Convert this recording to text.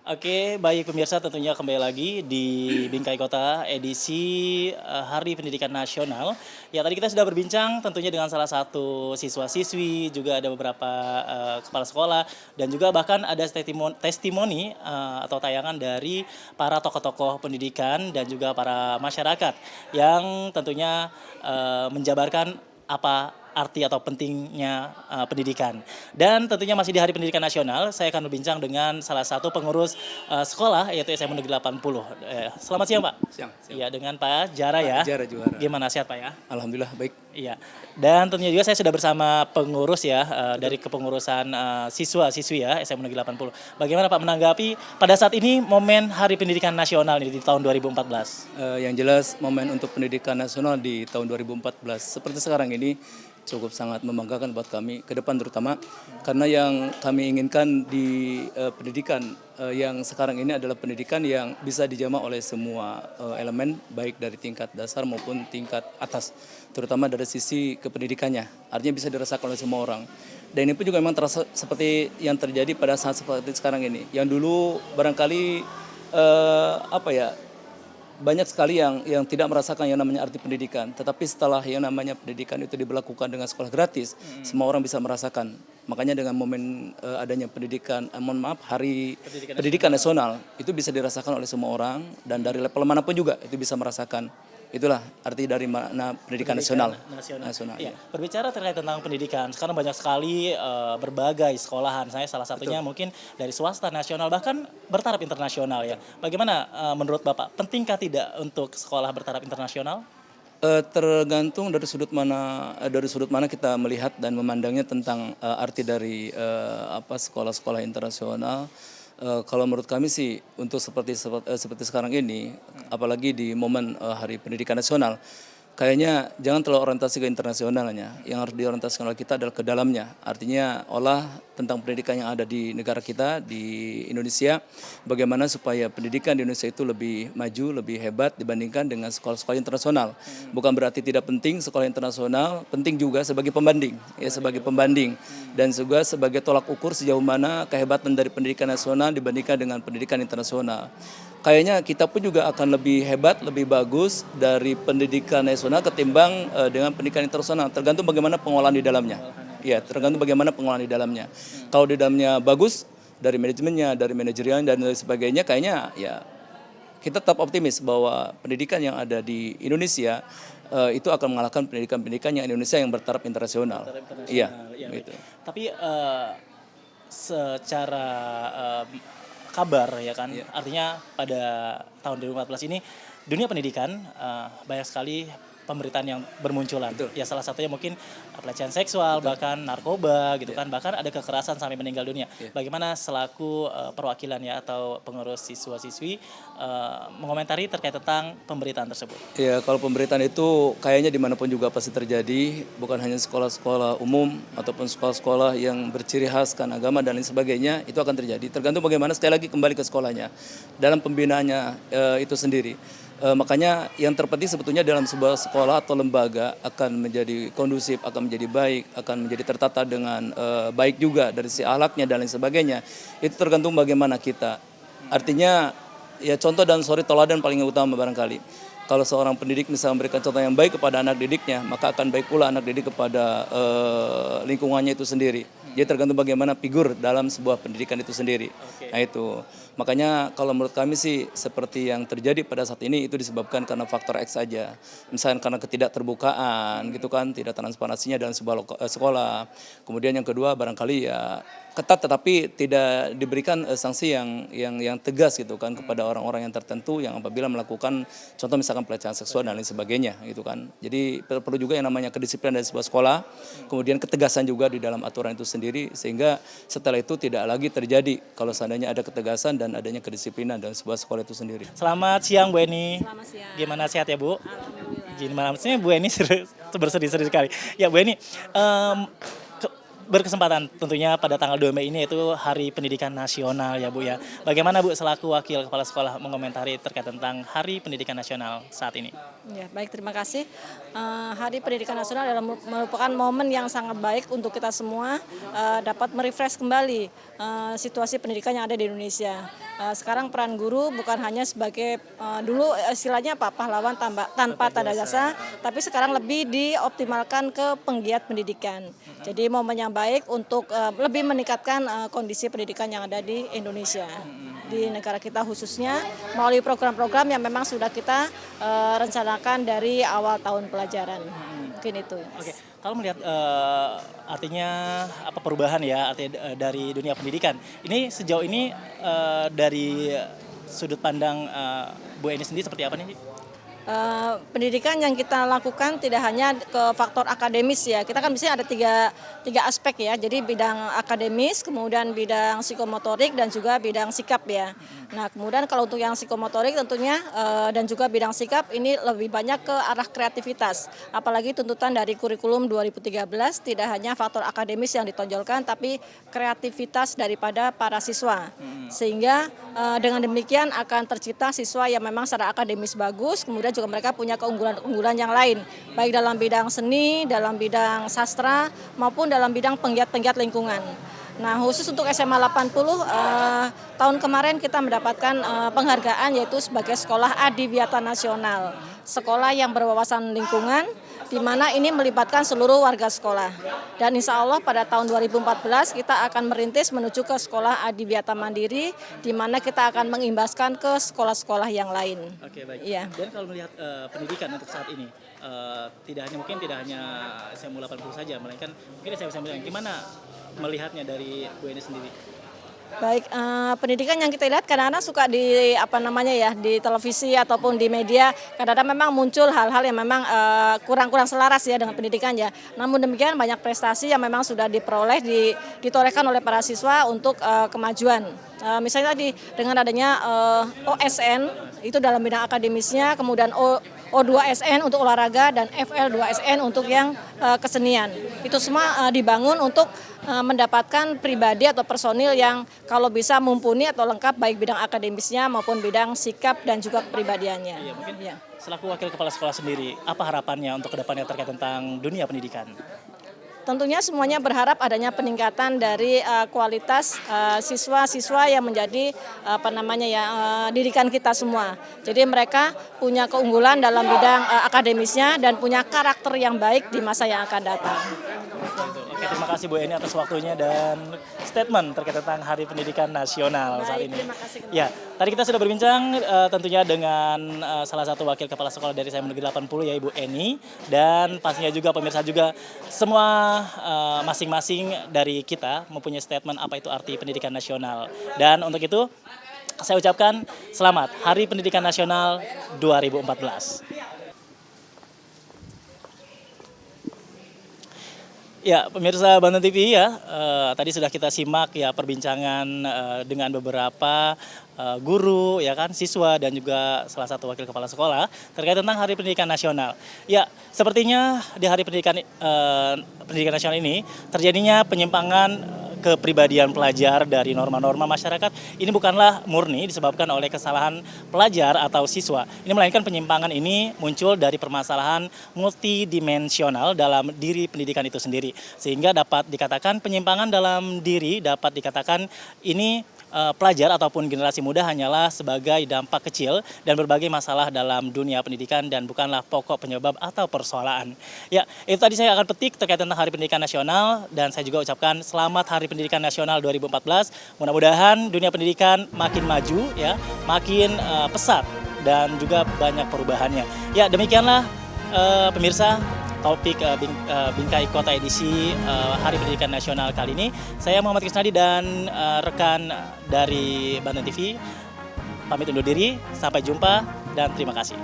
Oke, baik pemirsa tentunya kembali lagi di Bingkai Kota edisi Hari Pendidikan Nasional. Ya tadi kita sudah berbincang tentunya dengan salah satu siswa-siswi, juga ada beberapa kepala sekolah dan juga bahkan ada testimoni atau tayangan dari para tokoh-tokoh pendidikan dan juga para masyarakat yang tentunya menjabarkan apa arti atau pentingnya pendidikan. Dan tentunya masih di Hari Pendidikan Nasional, saya akan berbincang dengan salah satu pengurus sekolah yaitu SMA Negeri 80. Selamat siang, Pak. Siang, siang. Iya, dengan Pak Jara Pak ya. Jara Juara. Gimana sehat, Pak ya? Alhamdulillah baik. Iya. Dan tentunya juga saya sudah bersama pengurus ya dari kepengurusan siswa-siswi ya SMA Negeri 80. Bagaimana Pak menanggapi pada saat ini momen Hari Pendidikan Nasional ini di tahun 2014? Yang jelas momen untuk pendidikan nasional di tahun 2014 seperti sekarang ini cukup sangat membanggakan buat kami ke depan terutama karena yang kami inginkan di pendidikan yang sekarang ini adalah pendidikan yang bisa dijamah oleh semua elemen baik dari tingkat dasar maupun tingkat atas terutama dari sisi kependidikannya artinya bisa dirasakan oleh semua orang dan ini pun juga memang terasa seperti yang terjadi pada saat seperti sekarang ini yang dulu barangkali banyak sekali yang tidak merasakan yang namanya arti pendidikan. Tetapi setelah yang namanya pendidikan itu diberlakukan dengan sekolah gratis, semua orang bisa merasakan. Makanya dengan momen adanya pendidikan, Hari Pendidikan Nasional itu bisa dirasakan oleh semua orang dan dari level manapun juga itu bisa merasakan. Itulah arti dari makna pendidikan nasional. Ya. Berbicara terkait tentang pendidikan, sekarang banyak sekali berbagai sekolahan. Saya salah satunya mungkin dari swasta nasional bahkan bertaraf internasional ya. Bagaimana menurut Bapak, pentingkah tidak untuk sekolah bertaraf internasional? Tergantung dari sudut mana kita melihat dan memandangnya tentang arti dari sekolah-sekolah internasional. Kalau menurut kami sih untuk seperti sekarang ini, apalagi di momen Hari Pendidikan Nasional, kayaknya jangan terlalu orientasi ke internasionalnya. Yang harus diorientasikan oleh kita adalah ke dalamnya. Artinya olah tentang pendidikan yang ada di negara kita, di Indonesia, bagaimana supaya pendidikan di Indonesia itu lebih maju, lebih hebat dibandingkan dengan sekolah-sekolah internasional. Bukan berarti tidak penting sekolah internasional, penting juga sebagai pembanding, ya sebagai pembanding dan juga sebagai tolak ukur sejauh mana kehebatan dari pendidikan nasional dibandingkan dengan pendidikan internasional. Kayaknya kita pun juga akan lebih hebat, lebih bagus dari pendidikan nasional ketimbang dengan pendidikan internasional. Tergantung bagaimana pengelolaan di dalamnya. Ya, tergantung bagaimana pengelolaan di dalamnya. Kalau di dalamnya bagus, dari manajemennya, dari manajerialnya dan lain sebagainya, kayaknya ya kita tetap optimis bahwa pendidikan yang ada di Indonesia itu akan mengalahkan pendidikan-pendidikan yang Indonesia yang bertaraf internasional. Iya, gitu. Tapi secara kabar ya kan, artinya pada tahun 2014 ini dunia pendidikan banyak sekali pemberitaan yang bermunculan. Betul. Ya salah satunya mungkin pelecehan seksual, bahkan narkoba gitu kan, bahkan ada kekerasan sampai meninggal dunia. Bagaimana selaku perwakilan ya atau pengurus siswa-siswi mengomentari terkait tentang pemberitaan tersebut? Ya kalau pemberitaan itu kayaknya dimanapun juga pasti terjadi, bukan hanya sekolah-sekolah umum ataupun sekolah-sekolah yang berciri khas kan agama dan lain sebagainya, itu akan terjadi. Tergantung bagaimana sekali lagi kembali ke sekolahnya, dalam pembinaannya itu sendiri. Makanya yang terpenting sebetulnya dalam sebuah sekolah atau lembaga akan menjadi kondusif, akan menjadi baik, akan menjadi tertata dengan baik juga dari si akhlaknya dan lain sebagainya. Itu tergantung bagaimana kita. Artinya ya contoh dan teladan paling utama barangkali. Kalau seorang pendidik misalnya memberikan contoh yang baik kepada anak didiknya, maka akan baik pula anak didik kepada lingkungannya itu sendiri. Jadi tergantung bagaimana figur dalam sebuah pendidikan itu sendiri. Nah itu, makanya kalau menurut kami sih seperti yang terjadi pada saat ini itu disebabkan karena faktor X saja. Misalnya karena ketidakterbukaan gitu kan, tidak transparansinya dalam sebuah sekolah. Kemudian yang kedua barangkali ya ketat tetapi tidak diberikan sanksi yang tegas gitu kan kepada orang-orang yang tertentu yang apabila melakukan contoh misalkan pelecehan seksual dan lain sebagainya gitu kan. Jadi perlu juga yang namanya kedisiplinan dari sebuah sekolah, kemudian ketegasan juga di dalam aturan itu sendiri sehingga setelah itu tidak lagi terjadi kalau seandainya ada ketegasan dan adanya kedisiplinan dalam sebuah sekolah itu sendiri. Selamat siang Bu Eni. Selamat siang. Gimana sehat ya Bu? Alhamdulillah. Gimana maksudnya Bu Eni bersedih-sedih sekali. Ya Bu Eni, berkesempatan tentunya pada tanggal 2 Mei ini yaitu Hari Pendidikan Nasional ya Bu ya. Bagaimana Bu selaku wakil kepala sekolah mengomentari terkait tentang Hari Pendidikan Nasional saat ini? Ya, baik, terima kasih. Hari Pendidikan Nasional adalah merupakan momen yang sangat baik untuk kita semua dapat merefresh kembali situasi pendidikan yang ada di Indonesia. sekarang peran guru bukan hanya sebagai dulu istilahnya apa pahlawan tanpa tanda jasa, tapi sekarang lebih dioptimalkan ke penggiat pendidikan. Jadi momen yang baik untuk lebih meningkatkan kondisi pendidikan yang ada di Indonesia, di negara kita khususnya melalui program-program yang memang sudah kita rencanakan dari awal tahun pelajaran. Mungkin itu. Oke, kalau melihat artinya apa perubahan ya artinya dari dunia pendidikan. Ini sejauh ini dari sudut pandang Bu Eni sendiri seperti apa nih? Pendidikan yang kita lakukan tidak hanya ke faktor akademis ya. Kita kan biasanya ada tiga aspek ya. Jadi bidang akademis, kemudian bidang psikomotorik dan juga bidang sikap ya. Nah kemudian kalau untuk yang psikomotorik tentunya dan juga bidang sikap ini lebih banyak ke arah kreativitas. Apalagi tuntutan dari kurikulum 2013 tidak hanya faktor akademis yang ditonjolkan tapi kreativitas daripada para siswa. Sehingga dengan demikian akan tercipta siswa yang memang secara akademis bagus, kemudian juga mereka punya keunggulan-keunggulan yang lain, baik dalam bidang seni, dalam bidang sastra, maupun dalam bidang penggiat-penggiat lingkungan. Nah khusus untuk SMA 80, tahun kemarin kita mendapatkan penghargaan yaitu sebagai Sekolah Adiwiyata Nasional. Sekolah yang berwawasan lingkungan, di mana ini melibatkan seluruh warga sekolah. Dan insya Allah pada tahun 2014 kita akan merintis menuju ke Sekolah Adiwiyata Mandiri, di mana kita akan mengimbaskan ke sekolah-sekolah yang lain. Oke, baik. Iya. Dan kalau melihat pendidikan untuk saat ini, tidak hanya SMA 80 saja, melainkan mungkin SMA yang gimana melihatnya dari Bu Eni sendiri? Baik, pendidikan yang kita lihat kadang-kadang suka di di televisi ataupun di media, kadang-kadang memang muncul hal-hal yang memang kurang selaras ya dengan pendidikan ya. Namun demikian banyak prestasi yang memang sudah diperoleh, ditorehkan oleh para siswa untuk kemajuan. Misalnya tadi dengan adanya OSN itu dalam bidang akademisnya, kemudian O2SN untuk olahraga dan FL2SN untuk yang kesenian. Itu semua dibangun untuk mendapatkan pribadi atau personil yang kalau bisa mumpuni atau lengkap baik bidang akademisnya maupun bidang sikap dan juga kepribadiannya. Iya, mungkin Ya. selaku wakil kepala sekolah sendiri, apa harapannya untuk kedepannya terkait tentang dunia pendidikan? Tentunya semuanya berharap adanya peningkatan dari kualitas siswa-siswa yang menjadi didikan kita semua. Jadi mereka punya keunggulan dalam bidang akademisnya dan punya karakter yang baik di masa yang akan datang. Oke, terima kasih Bu Eni atas waktunya dan statement terkait tentang Hari Pendidikan Nasional saat Baik, ini. terima kasih. Ya, tadi kita sudah berbincang tentunya dengan salah satu wakil kepala sekolah dari SMA Negeri 80 ya Ibu Eni, dan pastinya juga pemirsa juga semua masing-masing dari kita mempunyai statement apa itu arti pendidikan nasional. Dan untuk itu saya ucapkan selamat Hari Pendidikan Nasional 2014. Ya, pemirsa Banten TV ya, tadi sudah kita simak ya perbincangan dengan beberapa guru, ya kan, siswa dan juga salah satu wakil kepala sekolah terkait tentang Hari Pendidikan Nasional. Ya, sepertinya di Hari Pendidikan Nasional ini terjadinya penyimpangan kepribadian pelajar dari norma-norma masyarakat. Ini bukanlah murni disebabkan oleh kesalahan pelajar atau siswa. Ini melainkan penyimpangan ini muncul dari permasalahan multidimensional dalam diri pendidikan itu sendiri. Sehingga dapat dikatakan penyimpangan dalam diri dapat dikatakan ini pelajar ataupun generasi muda hanyalah sebagai dampak kecil dan berbagai masalah dalam dunia pendidikan dan bukanlah pokok penyebab atau persoalan. Ya, itu tadi saya akan petik terkait tentang Hari Pendidikan Nasional dan saya juga ucapkan selamat Hari Pendidikan Nasional 2014. Mudah-mudahan dunia pendidikan makin maju ya, makin pesat dan juga banyak perubahannya. Ya, demikianlah pemirsa topik Bingkai Kota edisi Hari Pendidikan Nasional kali ini. Saya Muhammad Krisnadi dan rekan dari Banten TV pamit undur diri. Sampai jumpa dan terima kasih.